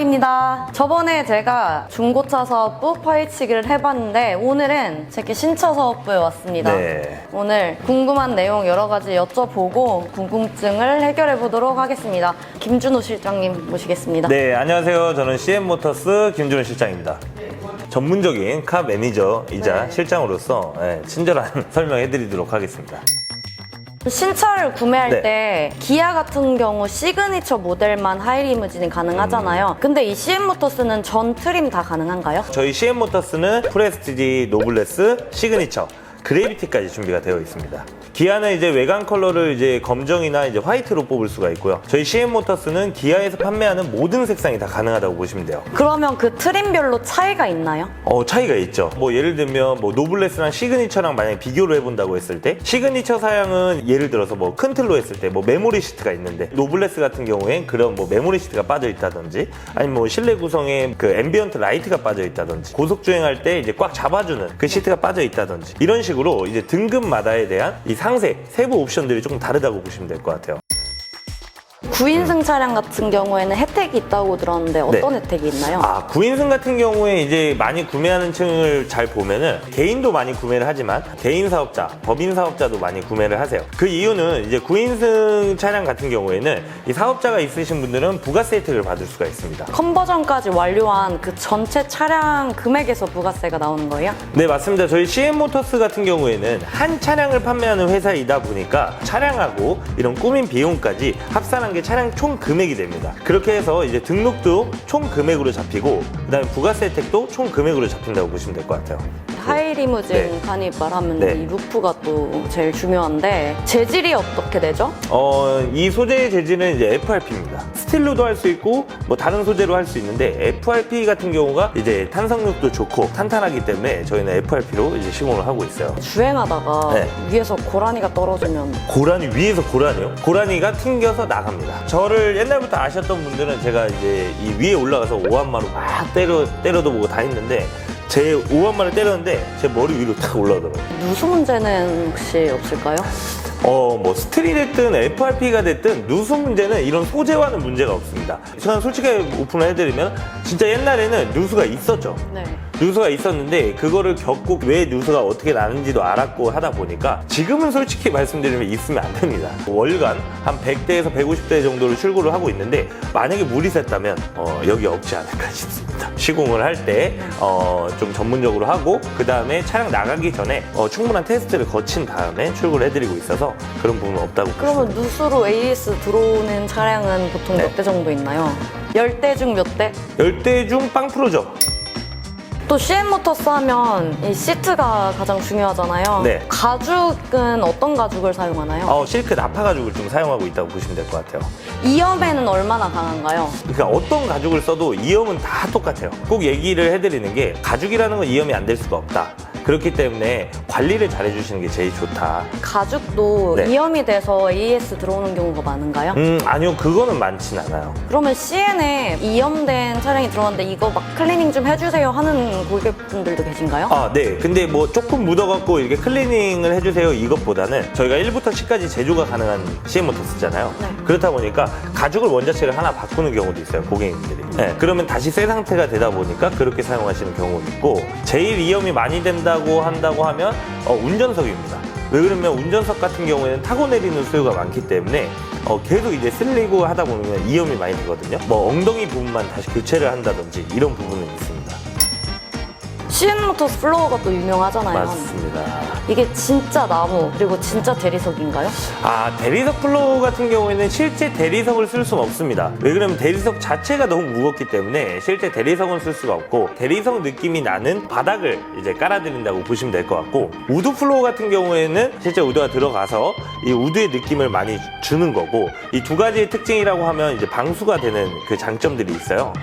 마지막입니다. 저번에 제가 중고차 사업부 파헤치기를 해봤는데 오늘은 제게 신차 사업부에 왔습니다. 네. 오늘 궁금한 내용 여러 가지 여쭤보고 궁금증을 해결해 보도록 하겠습니다. 김준호 실장님 모시겠습니다. 네, 안녕하세요. 저는 CM모터스 김준호 실장입니다. 전문적인 카 매니저이자 실장으로서 친절한 설명해드리도록 하겠습니다. 신차를 구매할 네. 때 기아 같은 경우 시그니처 모델만 하이리무진이 가능하잖아요. 근데 이 CM모터스는 전 트림 다 가능한가요? 저희 CM모터스는 프레스티지, 노블레스, 시그니처, 그래비티까지 준비가 되어 있습니다. 기아는 이제 외관 컬러를 이제 검정이나 이제 화이트로 뽑을 수가 있고요. 저희 CM모터스는 기아에서 판매하는 모든 색상이 다 가능하다고 보시면 돼요. 그러면 그 트림별로 차이가 있나요? 차이가 있죠. 뭐 예를 들면 뭐 노블레스랑 시그니처랑 만약에 비교를 해본다고 했을 때 시그니처 사양은 예를 들어서 뭐 큰 틀로 했을 때 뭐 메모리 시트가 있는데 노블레스 같은 경우엔 그런 뭐 메모리 시트가 빠져 있다든지 아니면 뭐 실내 구성에 그 앰비언트 라이트가 빠져 있다든지 고속 주행할 때 이제 꽉 잡아주는 그 시트가 빠져 있다든지 이런 식으로 이제 등급마다에 대한 이 상세 세부 옵션들이 조금 다르다고 보시면 될 것 같아요. 9인승 차량 같은 경우에는 혜택이 있다고 들었는데 어떤 혜택이 있나요? 9인승 같은 경우에 이제 많이 구매하는 층을 잘 보면은 개인도 많이 구매를 하지만 개인 사업자, 법인 사업자도 많이 구매를 하세요. 그 이유는 이제 9인승 차량 같은 경우에는 이 사업자가 있으신 분들은 부가세 혜택을 받을 수가 있습니다. 컨버전까지 완료한 그 전체 차량 금액에서 부가세가 나오는 거예요? 네, 맞습니다. 저희 CM모터스 같은 경우에는 한 차량을 판매하는 회사이다 보니까 차량하고 이런 꾸민 비용까지 합산한 게 차량 총 금액이 됩니다. 그렇게 해서 이제 등록도 총 금액으로 잡히고 그다음에 부가세 혜택도 총 금액으로 잡힌다고 보시면 될 것 같아요. 하이리무진 네. 간입 말하면 네. 이 루프가 또 제일 중요한데 재질이 어떻게 되죠? 이 소재의 재질은 이제 FRP입니다. 스틸로도 할 수 있고 뭐 다른 소재로 할 수 있는데 FRP 같은 경우가 이제 탄성력도 좋고 탄탄하기 때문에 저희는 FRP로 이제 시공을 하고 있어요. 주행하다가 네. 위에서 고라니가 떨어지면 고라니 위에서 고라니요? 고라니가 튕겨서 나갑니다. 저를 옛날부터 아셨던 분들은 제가 이제 이 위에 올라가서 오한마로 막 때려도 보고 다 했는데 제 오한마를 때렸는데 제 머리 위로 탁 올라오더라고요. 누수 문제는 혹시 없을까요? 뭐 스틸이 됐든 FRP가 됐든 누수 문제는 이런 소재와는 문제가 없습니다. 저는 솔직히 오픈을 해드리면 진짜 옛날에는 누수가 있었죠. 네. 누수가 있었는데 그거를 겪고 왜 누수가 어떻게 나는지도 알았고 하다 보니까 지금은 솔직히 말씀드리면 있으면 안 됩니다. 월간 한 100대에서 150대 정도를 출고를 하고 있는데 만약에 물이 샜다면 여기 없지 않을까 싶습니다. 시공을 할 때 좀 전문적으로 하고 그 다음에 차량 나가기 전에 충분한 테스트를 거친 다음에 출고를 해드리고 있어서 그런 부분은 없다고 그러면 보시면 누수로 AS 들어오는 차량은 보통 네. 몇 대 정도 있나요? 10대 중 몇 대? 10대 중 빵 프로죠. 또 CM모터스 하면 이 시트가 가장 중요하잖아요. 네. 가죽은 어떤 가죽을 사용하나요? 실크 나파 가죽을 좀 사용하고 있다고 보시면 될 것 같아요. 이염에는 얼마나 강한가요? 그러니까 어떤 가죽을 써도 이염은 다 똑같아요. 꼭 얘기를 해드리는 게 가죽이라는 건 이염이 안 될 수가 없다. 그렇기 때문에 관리를 잘 해주시는 게 제일 좋다. 가죽도 네. 이염이 돼서 AS 들어오는 경우가 많은가요? 아니요, 그거는 많진 않아요. 그러면 CN에 이염된 차량이 들어왔는데 이거 막 클리닝 좀 해주세요 하는 고객분들도 계신가요? 네. 근데 뭐 조금 묻어갖고 이렇게 클리닝을 해주세요 이것보다는 저희가 1부터 10까지 제조가 가능한 CM모터스잖아요. 네. 그렇다 보니까 가죽을 원자체를 하나 바꾸는 경우도 있어요, 고객님들이. 네. 그러면 다시 새 상태가 되다 보니까 그렇게 사용하시는 경우도 있고 제일 이염이 많이 된다고 한다고 하면 운전석입니다. 왜 그러면 운전석 같은 경우에는 타고 내리는 수요가 많기 때문에 계속 이제 쓸리고 하다 보면 이염이 많이 되거든요. 뭐 엉덩이 부분만 다시 교체를 한다든지 이런 부분은 있습니다. CN모터스 플로어가 또 유명하잖아요. 맞습니다. 이게 진짜 나무 그리고 진짜 대리석인가요? 대리석 플로어 같은 경우에는 실제 대리석을 쓸 수는 없습니다. 왜 그러면 대리석 자체가 너무 무겁기 때문에 실제 대리석은 쓸 수가 없고 대리석 느낌이 나는 바닥을 이제 깔아드린다고 보시면 될 것 같고 우드 플로어 같은 경우에는 실제 우드가 들어가서 이 우드의 느낌을 많이 주는 거고 이 두 가지의 특징이라고 하면 이제 방수가 되는 그 장점들이 있어요.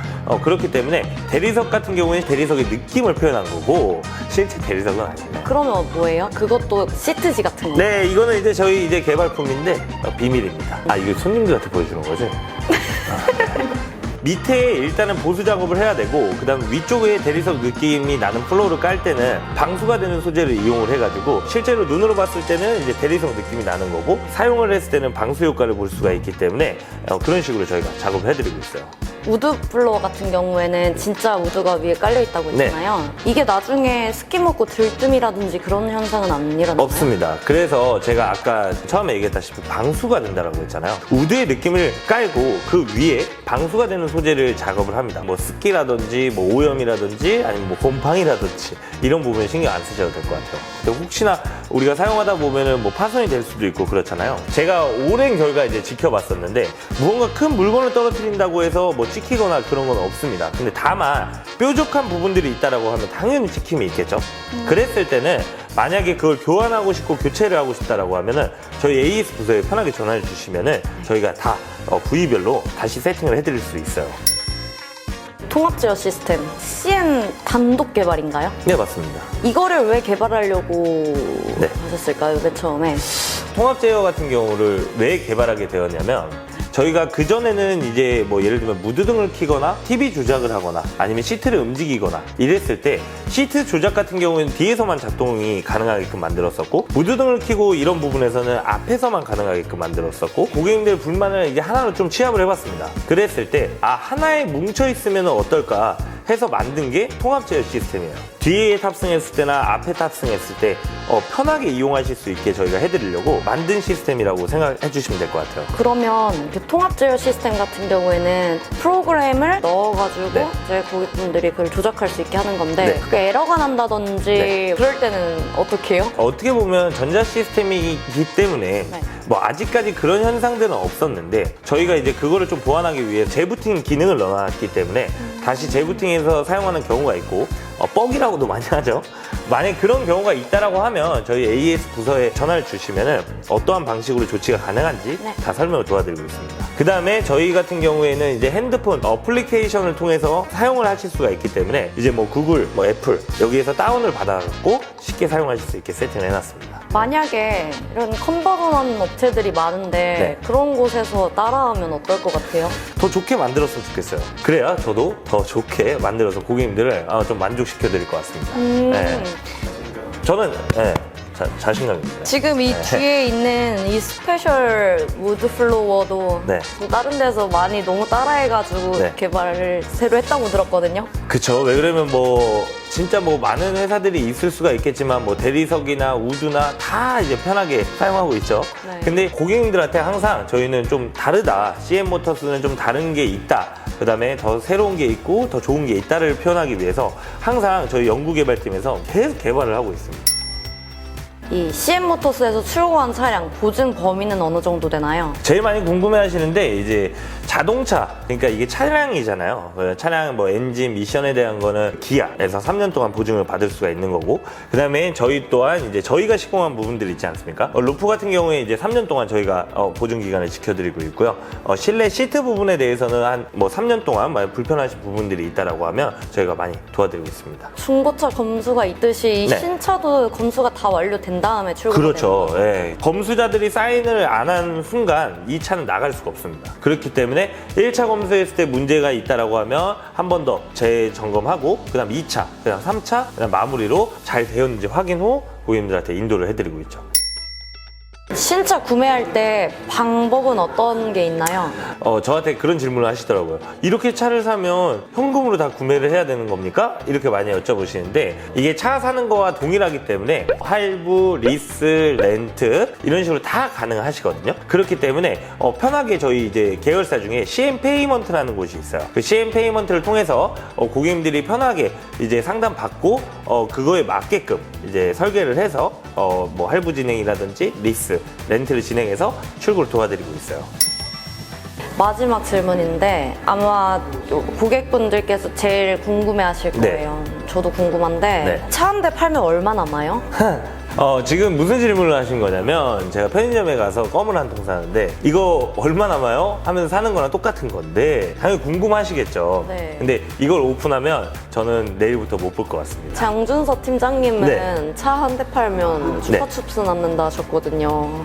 그렇기 때문에 대리석 같은 경우에는 대리석의 느낌을 표현한 거고 실제 대리석은 아니에요. 그러면 뭐예요? 그것도 시트지 같은 거? 네, 이거는 이제 저희 이제 개발품인데 비밀입니다. 이거 손님들한테 보여주는 거지? 밑에 일단은 보수 작업을 해야 되고 그 다음 위쪽에 대리석 느낌이 나는 플로어를 깔 때는 방수가 되는 소재를 이용을 해가지고 실제로 눈으로 봤을 때는 이제 대리석 느낌이 나는 거고 사용을 했을 때는 방수 효과를 볼 수가 있기 때문에 그런 식으로 저희가 작업을 해드리고 있어요. 우드 플로어 같은 경우에는 진짜 우드가 위에 깔려 있다고 했잖아요. 이게 나중에 스키 먹고 들뜸이라든지 그런 현상은 안 일어나요? 없습니다. 그래서 제가 아까 처음에 얘기했다시피 방수가 된다라고 했잖아요. 우드의 느낌을 깔고 그 위에 방수가 되는 소재를 작업을 합니다. 뭐 습기라든지 뭐 오염이라든지 아니면 뭐 곰팡이라든지 이런 부분에 신경 안 쓰셔도 될 것 같아요. 근데 혹시나 우리가 사용하다 보면은 뭐 파손이 될 수도 있고 그렇잖아요. 제가 오랜 결과 이제 지켜봤었는데 무언가 큰 물건을 떨어뜨린다고 해서 뭐 찍히거나 그런 건 없습니다. 근데 다만 뾰족한 부분들이 있다라고 하면 당연히 찍힘이 있겠죠. 그랬을 때는 만약에 그걸 교환하고 싶고 교체를 하고 싶다라고 하면은 저희 AS 부서에 편하게 전화를 주시면은 저희가 다 부위별로 다시 세팅을 해드릴 수 있어요. 통합 제어 시스템, CN 단독 개발인가요? 네, 맞습니다. 이거를 왜 개발하려고 네. 하셨을까요, 맨 처음에? 통합 제어 같은 경우를 왜 개발하게 되었냐면 저희가 그전에는 이제 뭐 예를 들면 무드등을 켜거나 TV 조작을 하거나 아니면 시트를 움직이거나 이랬을 때 시트 조작 같은 경우는 뒤에서만 작동이 가능하게끔 만들었었고 무드등을 켜고 이런 부분에서는 앞에서만 가능하게끔 만들었었고 고객님들 불만을 이제 하나로 좀 취합을 해봤습니다. 그랬을 때 하나에 뭉쳐 있으면 어떨까 해서 만든 게 통합 제어 시스템이에요. 뒤에 탑승했을 때나 앞에 탑승했을 때 편하게 이용하실 수 있게 저희가 해드리려고 만든 시스템이라고 생각해 주시면 될 것 같아요. 그러면 그 통합 제어 시스템 같은 경우에는 프로그램을 넣어가지고 네. 저희 고객분들이 그걸 조작할 수 있게 하는 건데 네. 그게 에러가 난다든지 네. 그럴 때는 어떻게 해요? 어떻게 보면 전자 시스템이기 때문에 네. 뭐 아직까지 그런 현상들은 없었는데 저희가 이제 그거를 좀 보완하기 위해 재부팅 기능을 넣어놨기 때문에 다시 재부팅해서 사용하는 경우가 있고 뻑이라고도 많이 하죠. 만약 그런 경우가 있다라고 하면 저희 AS 부서에 전화를 주시면은 어떠한 방식으로 조치가 가능한지 네. 다 설명을 도와드리고 있습니다. 그 다음에 저희 같은 경우에는 이제 핸드폰 어플리케이션을 통해서 사용을 하실 수가 있기 때문에 이제 뭐 구글, 뭐 애플 여기에서 다운을 받아갖고 쉽게 사용하실 수 있게 세팅을 해놨습니다. 만약에 이런 컨버전하는 업체들이 많은데 네. 그런 곳에서 따라하면 어떨 것 같아요? 더 좋게 만들었으면 좋겠어요. 그래야 저도 더 좋게 만들어서 고객님들을 좀 만족시켜 드릴 것 같습니다. 네. 저는 자신감입니다. 지금 이 뒤에 있는 이 스페셜 우드 플로어도 네. 다른 데서 많이 너무 따라해가지고 네. 개발을 새로 했다고 들었거든요. 그쵸. 왜 그러면 뭐 진짜 뭐 많은 회사들이 있을 수가 있겠지만 뭐 대리석이나 우드나 다 이제 편하게 사용하고 있죠. 네. 근데 고객님들한테 항상 저희는 좀 다르다. CM 모터스는 좀 다른 게 있다. 그 다음에 더 새로운 게 있고 더 좋은 게 있다를 표현하기 위해서 항상 저희 연구개발팀에서 계속 개발을 하고 있습니다. 이 CM 모터스에서 출고한 차량 보증 범위는 어느 정도 되나요? 제일 많이 궁금해 하시는데 이제 자동차, 그러니까 이게 차량이잖아요. 차량 뭐 엔진 미션에 대한 거는 기아에서 3년 동안 보증을 받을 수가 있는 거고, 그 다음에 저희 또한 이제 저희가 시공한 부분들 있지 않습니까? 루프 같은 경우에 이제 3년 동안 저희가 보증 기간을 지켜드리고 있고요. 실내 시트 부분에 대해서는 한 뭐 3년 동안 만약 불편하신 부분들이 있다라고 하면 저희가 많이 도와드리고 있습니다. 중고차 검수가 있듯이 이 네. 신차도 검수가 다 완료된 다음에 출고가 그렇죠. 되는 거죠? 예. 검수자들이 사인을 안 한 순간 이 차는 나갈 수가 없습니다. 그렇기 때문에 1차 검수했을 때 문제가 있다라고 하면 한 번 더 재점검하고 그다음 2차, 그다음 3차, 그다음 마무리로 잘 되었는지 확인 후 고객님들한테 인도를 해드리고 있죠. 신차 구매할 때 방법은 어떤 게 있나요? 저한테 그런 질문을 하시더라고요. 이렇게 차를 사면 현금으로 다 구매를 해야 되는 겁니까? 이렇게 많이 여쭤보시는데 이게 차 사는 거와 동일하기 때문에 할부, 리스, 렌트 이런 식으로 다 가능하시거든요. 그렇기 때문에 편하게 저희 이제 계열사 중에 CM 페이먼트라는 곳이 있어요. 그 CM 페이먼트를 통해서 고객님들이 편하게 이제 상담 받고 그거에 맞게끔 이제 설계를 해서 뭐 할부 진행이라든지 리스, 렌트를 진행해서 출고를 도와드리고 있어요. 마지막 질문인데 아마 고객분들께서 제일 궁금해하실 네. 거예요. 저도 궁금한데 네. 차 한 대 팔면 얼마 남아요? 지금 무슨 질문을 하신 거냐면 제가 편의점에 가서 껌을 한 통 사는데 이거 얼마 남아요? 하면서 사는 거랑 똑같은 건데 당연히 궁금하시겠죠. 네. 근데 이걸 오픈하면 저는 내일부터 못 볼 것 같습니다. 장준서 팀장님은 네. 차 한 대 팔면 추파춥스 남는다 하셨거든요.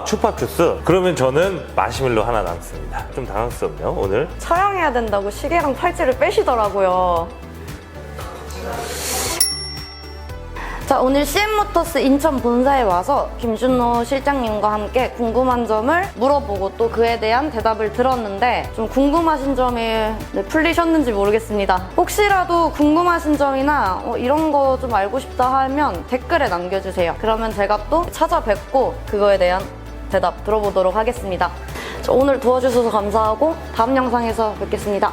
추파추스? 그러면 저는 마시멜로 하나 남습니다. 좀 당황스럽네요, 오늘. 촬영해야 된다고 시계랑 팔찌를 빼시더라고요. 자, 오늘 CM모터스 인천 본사에 와서 김준호 실장님과 함께 궁금한 점을 물어보고 또 그에 대한 대답을 들었는데 좀 궁금하신 점이 풀리셨는지 모르겠습니다. 혹시라도 궁금하신 점이나 이런 거 좀 알고 싶다 하면 댓글에 남겨주세요. 그러면 제가 또 찾아뵙고 그거에 대한 대답 들어보도록 하겠습니다. 자, 오늘 도와주셔서 감사하고 다음 영상에서 뵙겠습니다.